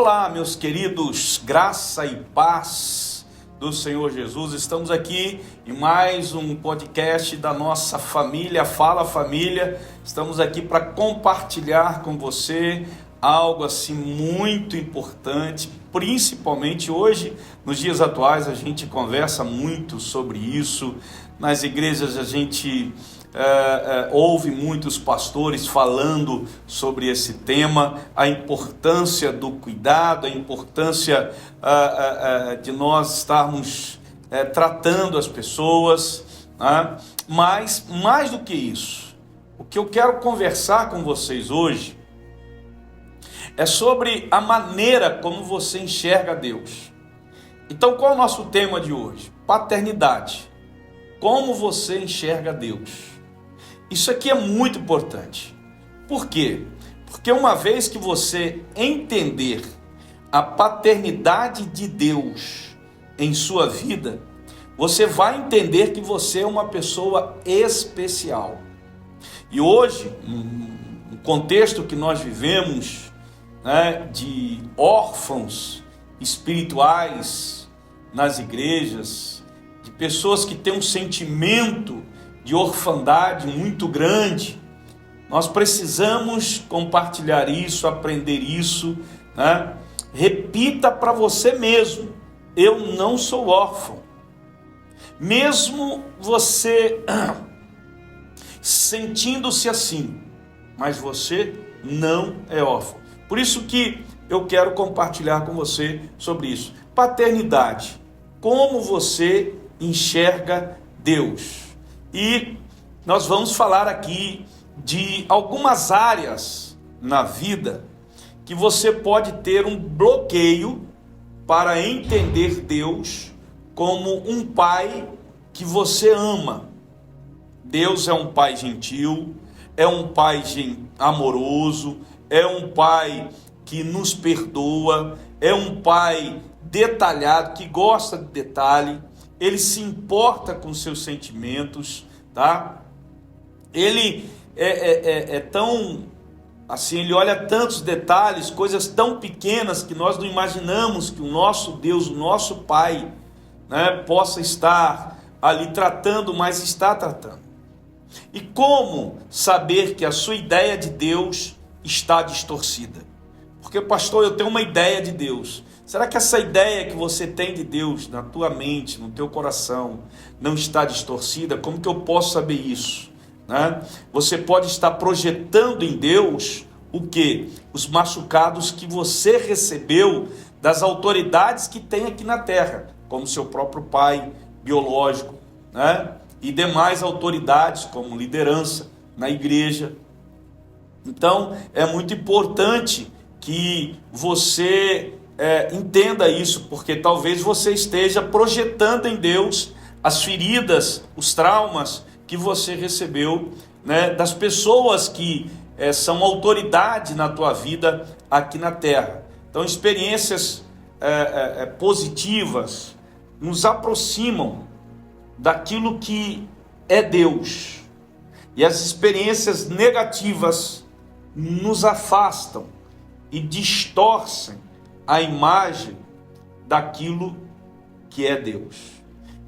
Olá, meus queridos, graça e paz do Senhor Jesus. Estamos aqui em mais um podcast da nossa família, Fala Família. Estamos aqui para compartilhar com você algo assim muito importante, principalmente hoje, nos dias atuais, a gente conversa muito sobre isso. Nas igrejas a gente ouve muitos pastores falando sobre esse tema, a importância do cuidado, a importância de nós estarmos tratando as pessoas, né? Mas mais do que isso, o que eu quero conversar com vocês hoje é sobre a maneira como você enxerga Deus. Então, qual é o nosso tema de hoje? Paternidade. Como você enxerga Deus? Isso aqui é muito importante. Por quê? Porque uma vez que você entender a paternidade de Deus em sua vida, você vai entender que você é uma pessoa especial. E hoje, no contexto que nós vivemos, né, de órfãos espirituais nas igrejas, de pessoas que têm um sentimento de orfandade muito grande, nós precisamos compartilhar isso, aprender isso, né? Repita para você mesmo: eu não sou órfão. Mesmo você sentindo-se assim, mas você não é órfão. Por isso que eu quero compartilhar com você sobre isso. Paternidade. Como você enxerga Deus? E nós vamos falar aqui de algumas áreas na vida que você pode ter um bloqueio para entender Deus como um pai que você ama. Deus é um pai gentil, é um pai amoroso, é um pai que nos perdoa, é um pai detalhado, que gosta de detalhe. Ele se importa com seus sentimentos, tá? Ele é tão, assim, ele olha tantos detalhes, coisas tão pequenas que nós não imaginamos que o nosso Deus, o nosso Pai, né, possa estar ali tratando, mas está tratando. E como saber que a sua ideia de Deus está distorcida? Porque, pastor, eu tenho uma ideia de Deus. Será que essa ideia que você tem de Deus na tua mente, no teu coração, não está distorcida? Como que eu posso saber isso? Né? Você pode estar projetando em Deus o quê? Os machucados que você recebeu das autoridades que tem aqui na terra, como seu próprio pai biológico, né? E demais autoridades, como liderança na igreja. Então, é muito importante que você entenda isso, porque talvez você esteja projetando em Deus as feridas, os traumas que você recebeu, né, das pessoas que são autoridade na tua vida aqui na terra. Então, experiências positivas nos aproximam daquilo que é Deus, e as experiências negativas nos afastam e distorcem a imagem daquilo que é Deus.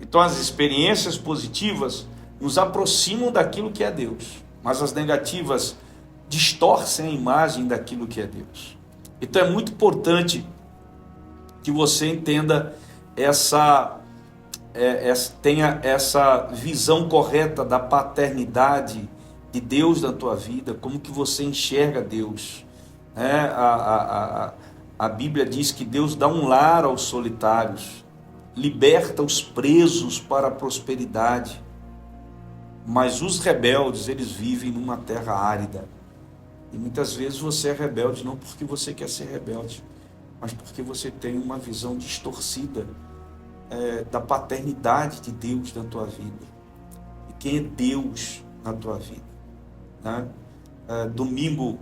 Então as experiências positivas nos aproximam daquilo que é Deus, mas as negativas distorcem a imagem daquilo que é Deus. Então é muito importante que você entenda tenha essa visão correta da paternidade de Deus na tua vida, como que você enxerga Deus. A Bíblia diz que Deus dá um lar aos solitários, liberta os presos para a prosperidade, mas os rebeldes, eles vivem numa terra árida. E muitas vezes você é rebelde não porque você quer ser rebelde, mas porque você tem uma visão distorcida da paternidade de Deus na tua vida, e quem é Deus na tua vida, né? Domingo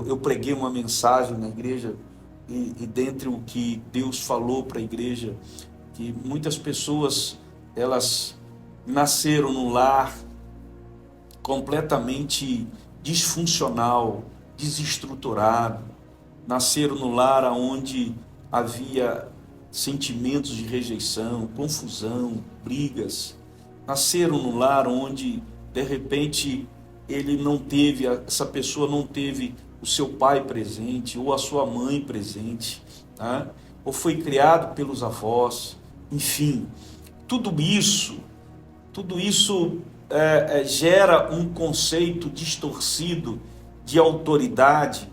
eu preguei uma mensagem na igreja, e dentre o que Deus falou para a igreja, que muitas pessoas, elas nasceram num lar completamente disfuncional, desestruturado, nasceram no lar onde havia sentimentos de rejeição, confusão, brigas. Nasceram no lar onde, de repente, essa pessoa não teve o seu pai presente, ou a sua mãe presente, tá? Ou foi criado pelos avós, enfim, tudo isso gera um conceito distorcido de autoridade,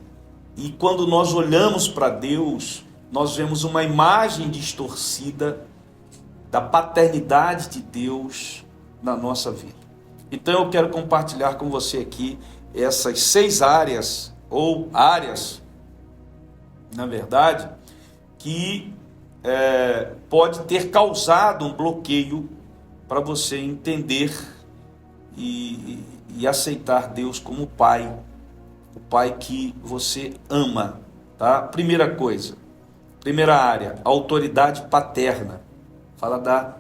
e quando nós olhamos para Deus, nós vemos uma imagem distorcida da paternidade de Deus na nossa vida. Então eu quero compartilhar com você aqui essas 6 áreas, ou áreas, na verdade, que pode ter causado um bloqueio para você entender e aceitar Deus como Pai, o Pai que você ama, tá? Primeira área, autoridade paterna, fala da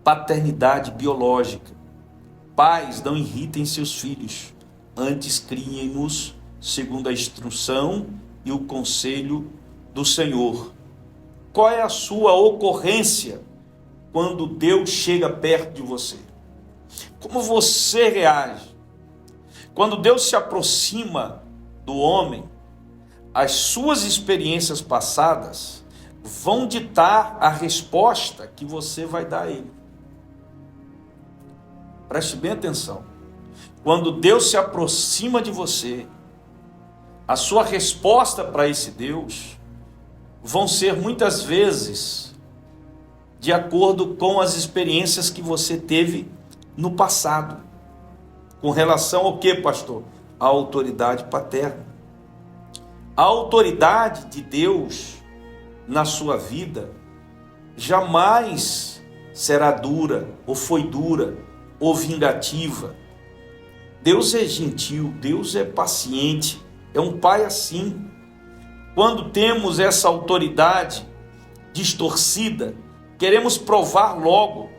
paternidade biológica. Pais, não irritem seus filhos, antes criem-nos segundo a instrução e o conselho do Senhor. Qual é a sua ocorrência quando Deus chega perto de você? Como você reage? Quando Deus se aproxima do homem, as suas experiências passadas vão ditar a resposta que você vai dar a ele. Preste bem atenção. Quando Deus se aproxima de você, a sua resposta para esse Deus vão ser muitas vezes de acordo com as experiências que você teve no passado. Com relação ao que, pastor? A autoridade paterna. A autoridade de Deus na sua vida jamais será dura, ou foi dura, ou vingativa. Deus é gentil, Deus é paciente, é um pai assim. Quando temos essa autoridade distorcida, queremos provar logo,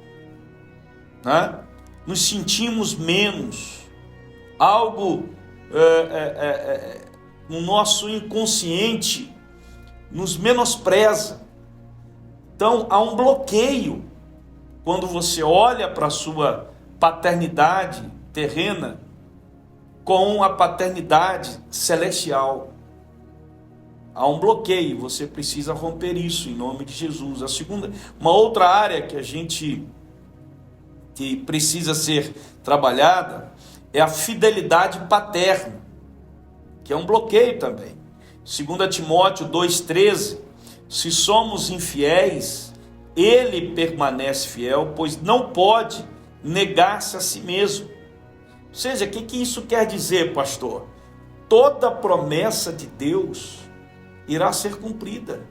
né? Nos sentimos menos, algo no nosso inconsciente nos menospreza. Então há um bloqueio quando você olha para a sua paternidade terrena com a paternidade celestial. Há um bloqueio, você precisa romper isso em nome de Jesus. Uma outra área que precisa ser trabalhada é a fidelidade paterna, que é um bloqueio também. 2 Timóteo 2,13, se somos infiéis, ele permanece fiel, pois não pode negar-se a si mesmo. Ou seja, o que isso quer dizer, pastor? Toda promessa de Deus irá ser cumprida.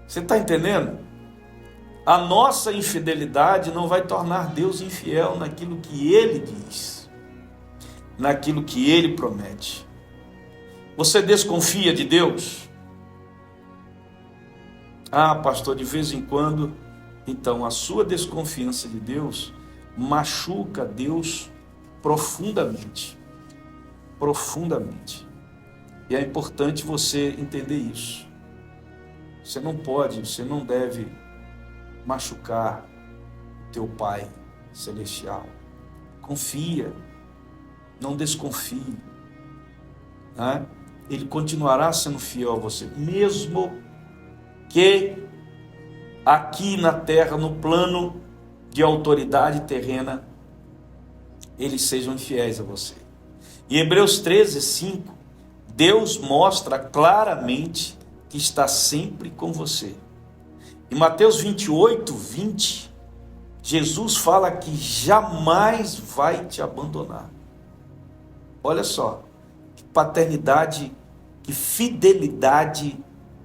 Você está entendendo? A nossa infidelidade não vai tornar Deus infiel naquilo que Ele diz, naquilo que Ele promete. Você desconfia de Deus? Ah, pastor, de vez em quando. Então, a sua desconfiança de Deus machuca Deus profundamente. Profundamente. E é importante você entender isso. Você não deve machucar o teu Pai Celestial. Confia, não desconfie, né? Ele continuará sendo fiel a você, mesmo que aqui na terra, no plano de autoridade terrena, eles sejam infiéis a você. Em Hebreus 13:5, Deus mostra claramente que está sempre com você. Em Mateus 28:20, Jesus fala que jamais vai te abandonar. Olha só, que paternidade, que fidelidade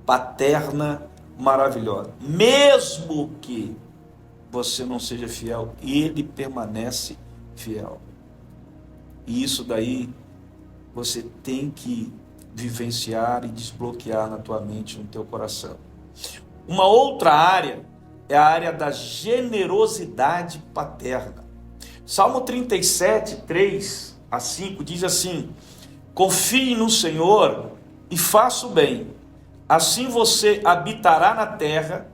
paterna maravilhosa. Mesmo que você não seja fiel, Ele permanece fiel. E isso daí você tem que vivenciar e desbloquear na tua mente, no teu coração. Uma outra área é a área da generosidade paterna. Salmo 37, 3 a 5 diz assim: confie no Senhor e faça o bem. Assim você habitará na terra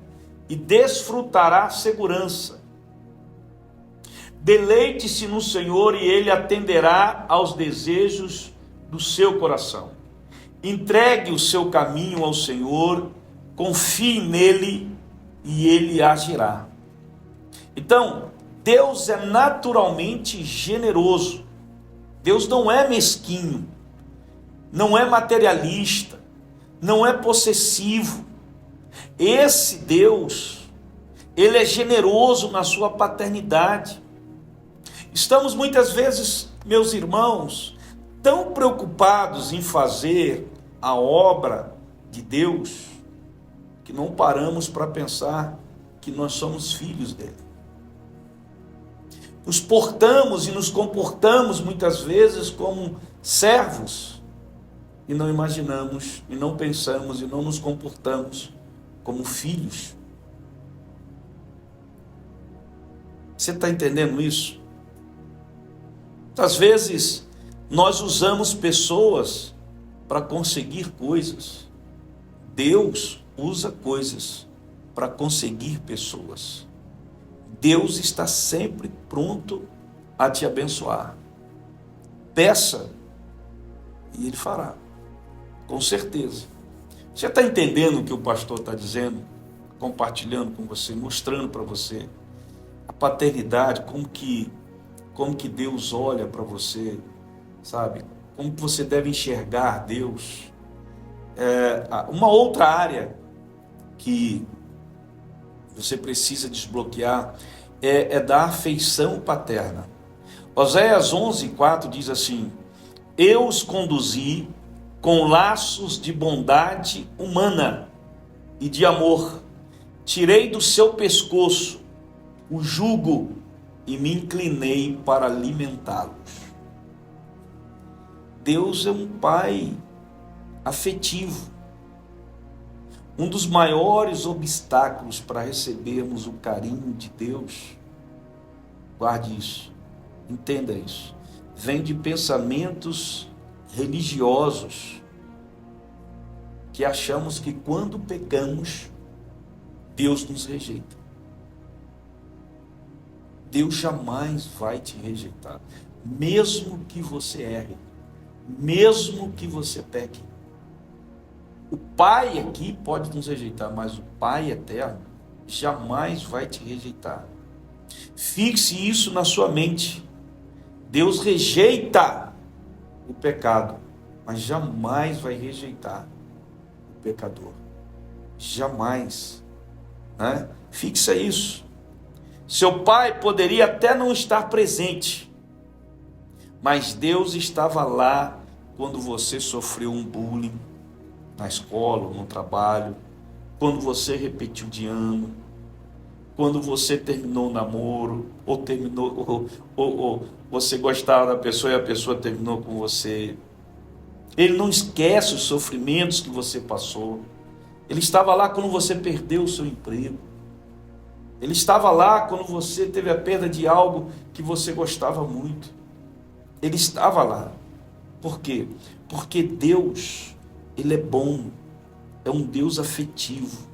e desfrutará segurança. Deleite-se no Senhor e Ele atenderá aos desejos do seu coração. Entregue o seu caminho ao Senhor, confie nele e Ele agirá. Então, Deus é naturalmente generoso. Deus não é mesquinho, não é materialista, não é possessivo. Esse Deus, Ele é generoso na sua paternidade. Estamos muitas vezes, meus irmãos, tão preocupados em fazer a obra de Deus, que não paramos para pensar que nós somos filhos dele. Nos portamos e nos comportamos muitas vezes como servos, e não imaginamos, e não pensamos, e não nos comportamos como filhos. Você está entendendo isso? Às vezes, nós usamos pessoas para conseguir coisas. Deus usa coisas para conseguir pessoas. Deus está sempre pronto a te abençoar. Peça e Ele fará, com certeza. Você está entendendo o que o pastor está dizendo? Compartilhando com você, mostrando para você a paternidade, como que Deus olha para você, sabe? Como que você deve enxergar Deus. Uma outra área que você precisa desbloquear é da afeição paterna. Oséias 11:4 diz assim: eu os conduzi com laços de bondade humana e de amor, tirei do seu pescoço o jugo e me inclinei para alimentá-los. Deus é um pai afetivo. Um dos maiores obstáculos para recebermos o carinho de Deus, guarde isso, entenda isso, vem de pensamentos religiosos, que achamos que quando pecamos, Deus nos rejeita. Deus jamais vai te rejeitar, mesmo que você erre, mesmo que você peque. O Pai aqui pode nos rejeitar, mas o Pai eterno jamais vai te rejeitar. Fixe isso na sua mente. Deus rejeita o pecado, mas jamais vai rejeitar o pecador. Jamais. Né? Fixa isso. Seu pai poderia até não estar presente, mas Deus estava lá quando você sofreu um bullying na escola, no trabalho, quando você repetiu de ano, quando você terminou o namoro, ou você gostava da pessoa e a pessoa terminou com você. Ele não esquece os sofrimentos que você passou. Ele estava lá quando você perdeu o seu emprego. Ele estava lá quando você teve a perda de algo que você gostava muito. Ele estava lá. Por quê? Porque Deus, Ele é bom, é um Deus afetivo.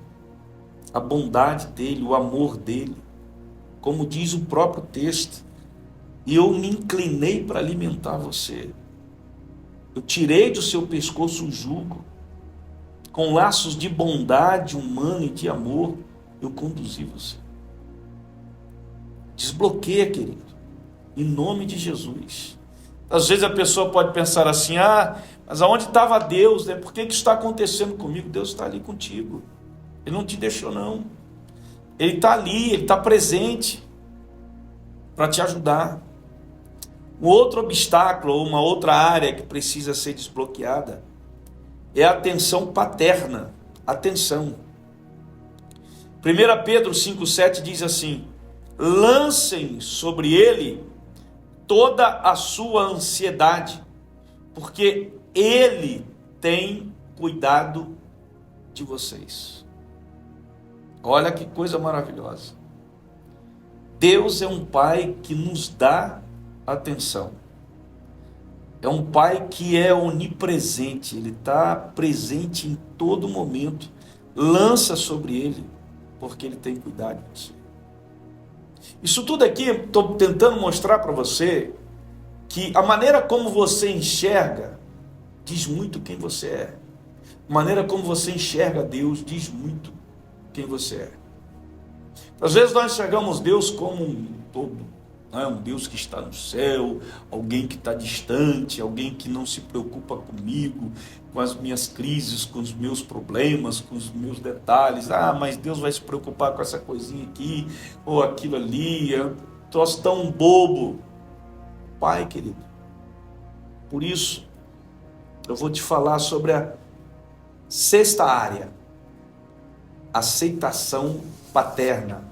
A bondade dEle, o amor dEle, como diz o próprio texto, e eu me inclinei para alimentar você. Eu tirei do seu pescoço o jugo, com laços de bondade humana e de amor, eu conduzi você. Desbloqueia, querido, em nome de Jesus. Às vezes a pessoa pode pensar assim, mas aonde estava Deus, né? Por que isso está acontecendo comigo? Deus está ali contigo, Ele não te deixou não, Ele está ali, Ele está presente, para te ajudar. Um outro obstáculo, ou uma outra área que precisa ser desbloqueada, é a atenção paterna, atenção. 1 Pedro 5,7 diz assim, lancem sobre ele toda a sua ansiedade, porque ele tem cuidado de vocês. Olha que coisa maravilhosa. Deus é um pai que nos dá atenção. É um pai que é onipresente, ele está presente em todo momento. Lança sobre ele, porque ele tem cuidado de você. Isso tudo aqui, estou tentando mostrar para você que a maneira como você enxerga diz muito quem você é. A maneira como você enxerga Deus diz muito quem você é. Às vezes nós enxergamos Deus como um todo, né? Um Deus que está no céu, alguém que está distante, alguém que não se preocupa comigo, com as minhas crises, com os meus problemas, com os meus detalhes. Ah, mas Deus vai se preocupar com essa coisinha aqui, ou aquilo ali, é um troço tão bobo. Pai querido, por isso eu vou te falar sobre a sexta área, aceitação paterna.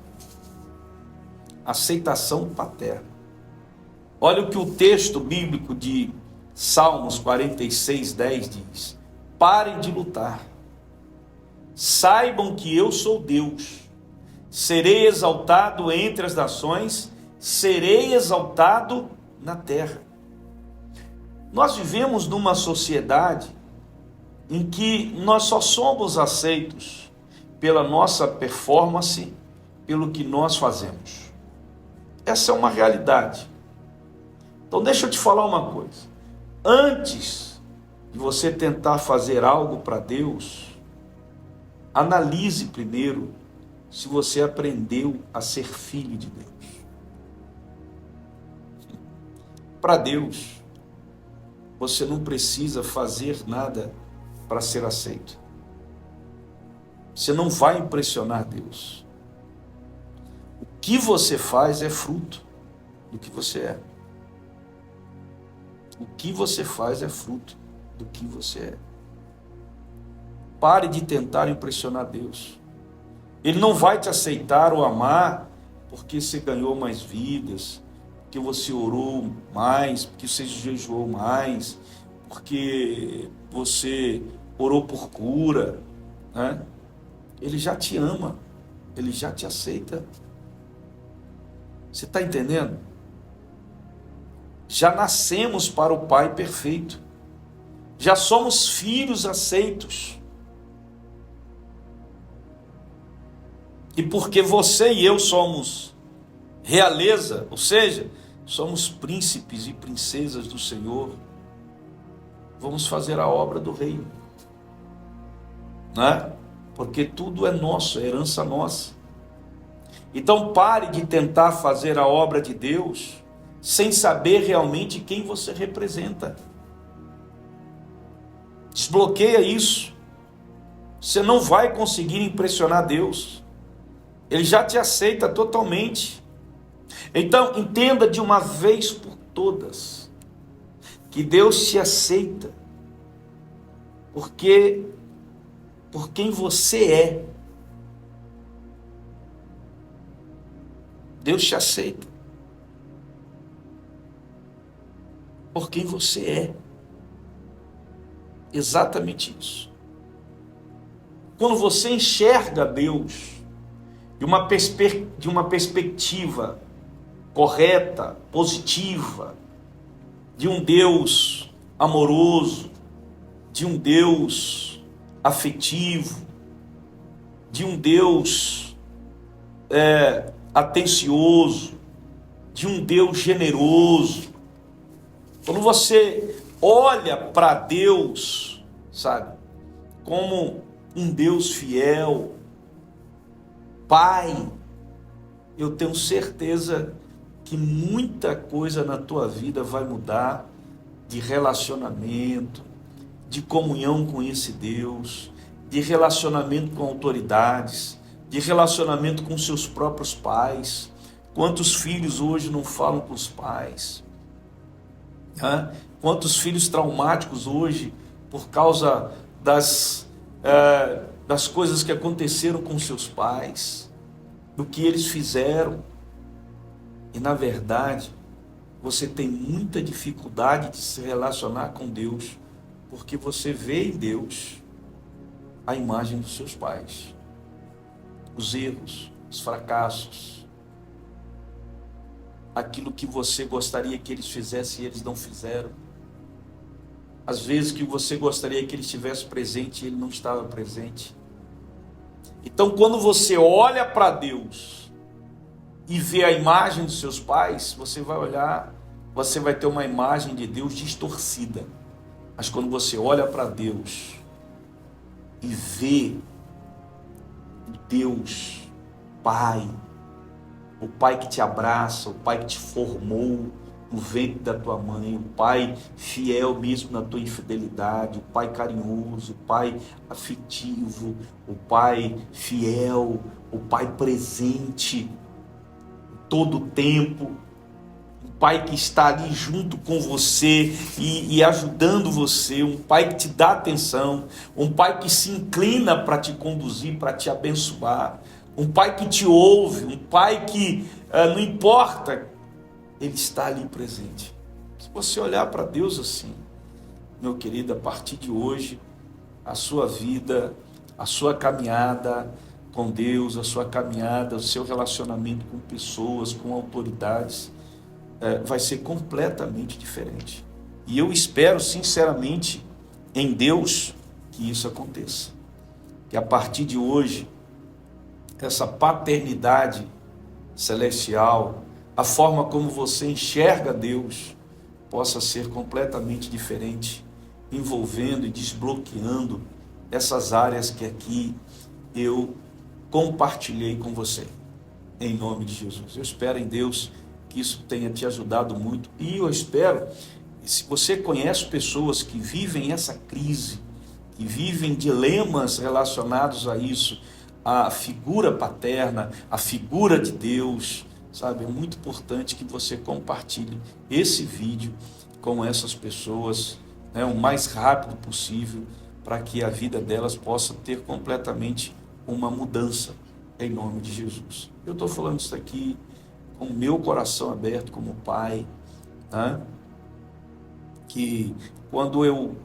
Aceitação paterna. Olha o que o texto bíblico de Salmos 46:10 diz: parem de lutar, saibam que eu sou Deus, serei exaltado entre as nações, serei exaltado na terra. Nós vivemos numa sociedade em que nós só somos aceitos pela nossa performance, pelo que nós fazemos. Essa é uma realidade. Então deixa eu te falar uma coisa. Antes de você tentar fazer algo para Deus, analise primeiro se você aprendeu a ser filho de Deus. Para Deus, você não precisa fazer nada para ser aceito. Você não vai impressionar Deus. O que você faz é fruto do que você é. O que você faz é fruto do que você é. Pare de tentar impressionar Deus. Ele não vai te aceitar ou amar porque você ganhou mais vidas, porque você orou mais, porque você jejuou mais, porque você orou por cura, né? Ele já te ama, ele já te aceita. Você está entendendo? Já nascemos para o Pai perfeito, já somos filhos aceitos. E porque você e eu somos realeza, ou seja, somos príncipes e princesas do Senhor, vamos fazer a obra do reino, né? Porque tudo é nosso, é herança nossa. Então pare de tentar fazer a obra de Deus sem saber realmente quem você representa. Desbloqueia isso. Você não vai conseguir impressionar Deus. Ele já te aceita totalmente. Então entenda de uma vez por todas que Deus te aceita porque por quem você é. Deus te aceita por quem você é. Exatamente isso. Quando você enxerga Deus de uma perspectiva correta, positiva, de um Deus amoroso, de um Deus afetivo, de um Deus atencioso, de um Deus generoso. Quando você olha para Deus, sabe, como um Deus fiel, Pai, eu tenho certeza que muita coisa na tua vida vai mudar, de relacionamento, de comunhão com esse Deus, de relacionamento com autoridades, de relacionamento com seus próprios pais. Quantos filhos hoje não falam com os pais? Quantos filhos traumáticos hoje por causa das coisas que aconteceram com seus pais, do que eles fizeram. E na verdade, você tem muita dificuldade de se relacionar com Deus, porque você vê em Deus a imagem dos seus pais, os erros, os fracassos, aquilo que você gostaria que eles fizessem e eles não fizeram. às vezes que você gostaria que ele estivesse presente e ele não estava presente. Então, quando você olha para Deus e vê a imagem dos seus pais, você vai olhar, você vai ter uma imagem de Deus distorcida. Mas quando você olha para Deus e vê o Deus Pai, o Pai que te abraça, o Pai que te formou no ventre da tua mãe, o Pai fiel mesmo na tua infidelidade, o Pai carinhoso, o Pai afetivo, o Pai fiel, o Pai presente todo o tempo, um Pai que está ali junto com você e ajudando você, um Pai que te dá atenção, um Pai que se inclina para te conduzir, para te abençoar, um Pai que te ouve, um Pai que não importa, Ele está ali presente. Se você olhar para Deus assim, meu querido, a partir de hoje, a sua vida, a sua caminhada com Deus, a sua caminhada, o seu relacionamento com pessoas, com autoridades, vai ser completamente diferente. E eu espero sinceramente em Deus que isso aconteça. Que a partir de hoje, essa paternidade celestial, a forma como você enxerga Deus, possa ser completamente diferente, envolvendo e desbloqueando essas áreas que aqui eu compartilhei com você, em nome de Jesus. Eu espero em Deus que isso tenha te ajudado muito, e eu espero, se você conhece pessoas que vivem essa crise, que vivem dilemas relacionados a isso, a figura paterna, a figura de Deus, sabe, é muito importante que você compartilhe esse vídeo com essas pessoas, né, o mais rápido possível, para que a vida delas possa ter completamente uma mudança, em nome de Jesus. Eu estou falando isso aqui com o meu coração aberto como pai, né? Que quando eu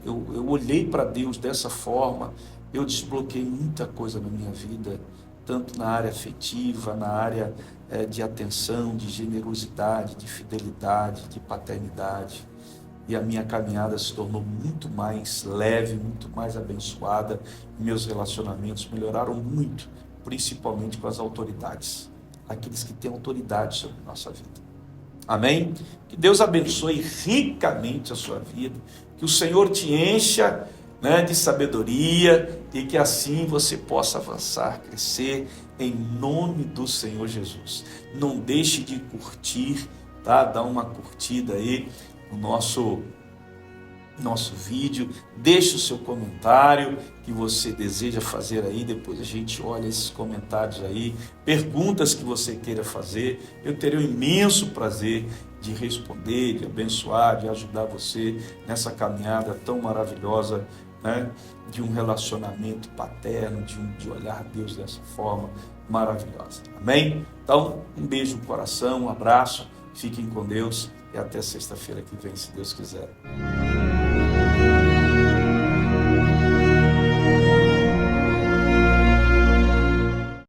olhei para Deus dessa forma, eu desbloqueei muita coisa na minha vida, tanto na área afetiva, na área de atenção, de generosidade, de fidelidade, de paternidade. E a minha caminhada se tornou muito mais leve, muito mais abençoada. Meus relacionamentos melhoraram muito, principalmente com as autoridades, aqueles que têm autoridade sobre a nossa vida. Amém? Que Deus abençoe ricamente a sua vida, que o Senhor te encha, né, de sabedoria, e que assim você possa avançar, crescer, em nome do Senhor Jesus. Não deixe de curtir, tá? Dá uma curtida aí no nosso vídeo, deixe o seu comentário que você deseja fazer aí, depois a gente olha esses comentários aí, perguntas que você queira fazer, eu terei um imenso prazer de responder, de abençoar, de ajudar você nessa caminhada tão maravilhosa, né, de um relacionamento paterno, de olhar Deus dessa forma maravilhosa. Amém? Então, um beijo no coração, um abraço, fiquem com Deus e até sexta-feira que vem, se Deus quiser.